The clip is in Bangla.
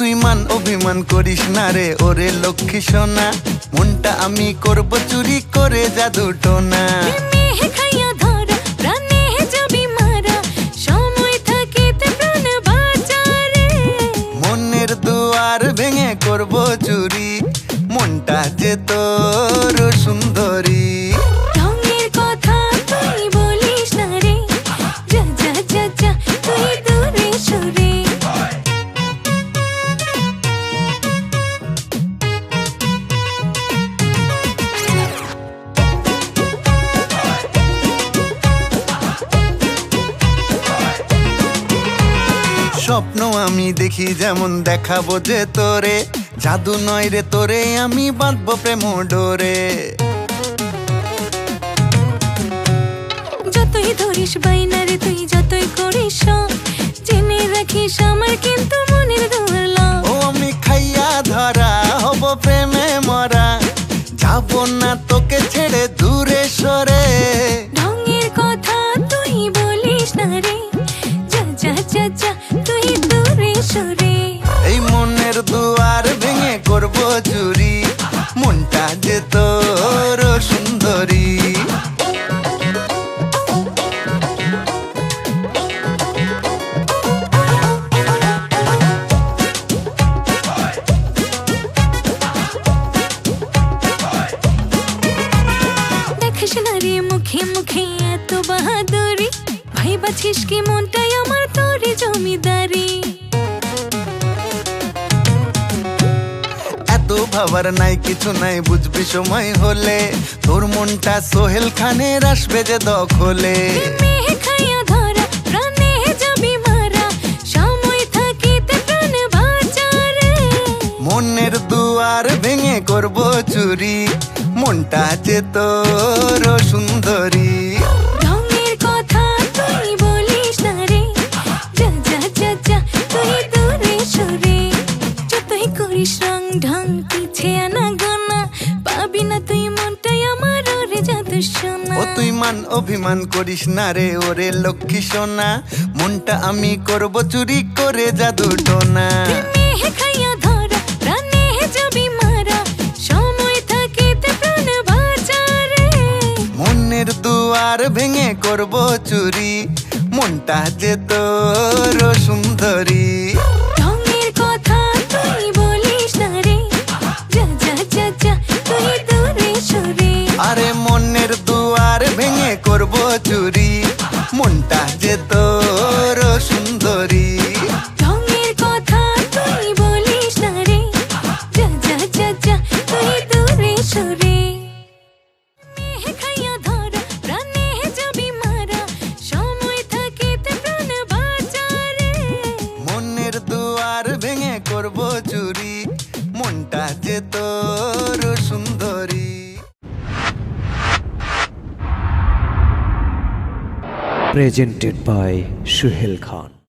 তুই মান অভিমান করিস না রে ওরে লক্ষ্মী সোনা, মনটা আমি করব চুরি করে জাদু টোনা। মনের দুয়ার ভেঙে করব চুরি, মনটা যে তোর সুন্দরী। স্বপ্ন আমি দেখি যেমন দেখাবো যে তোরে, জাদু নয় রে তোরে আমি বাঁধবো প্রেম ডোরে। যতই ধরিস বাইনা রে তুই যতই করিস, জেনে রাখিস আমার কিন্তু মনের দুয়ার লক। ও আমি খাইয়া ধরা হব প্রেমে মরা, যাব না তোকে ছেড়ে দূরে সরে। ঢঙের কথা তুই বলিস না রে, যা যা যা যা তুই দূরে সরে। এই মনের দুয়ার ভেঙে করব চুরি, মনটা যে তোর সুন্দরী। দেখিস না রে মুখে মুখে এত বাহাদুরি, ভাই বাছিস কি মনটাই আমার তোরে জমিদারি। এত ভাবার নাই কিছু নাই বুঝবি সময় হলে, তোর মনটা সোহেল খানের আসবে যে দখলে। খাইয়া ধরা প্রাণে যাবি মারা, সময় থাকিতে প্রাণ বাঁচারে। মনের দুয়ার ভেঙে করব চুরি, মনটা যে তোর সুন্দরী। ঢঙের কথা তুই বলিস না রে, যা যা যা যা তুই দূরে সরে। যতই করিস রং ঢং পিছে আনা গোনা, পাবি না তুই মনটাই আমার ওরে জাদু সোনা। ও তুই মান অভিমান করিস না রে ওরে লক্ষ্মী সোনা, মনটা আমি করব চুরি করে জাদু টোনা। খাইয়া ধরা প্রাণে যাবি মারা, সময় থাকিতে প্রাণ বাঁচারে। মনের দুয়ার ভেঙে করব চুরি, মনটা যে তোর সুন্দরী। ঢঙের কথা তুই বলিস না রে, যা যা যা যা তুই দূরে সরে। আরে মনের দুয়ার ভেঙে করব চুরি, মনটা যে তোর সুন্দরী। ঢঙের কথা তুই বলিস না রে, যা যা যা যা তুই দূরে সরে। খাইয়া ধরা প্রাণে যাবি মারা, সময় থাকিতে প্রাণ বাঁচারে। মনের দুয়ার ভেঙে করব চুরি, মনটা যে তোর সুন্দরী। Presented by Suhail Khan.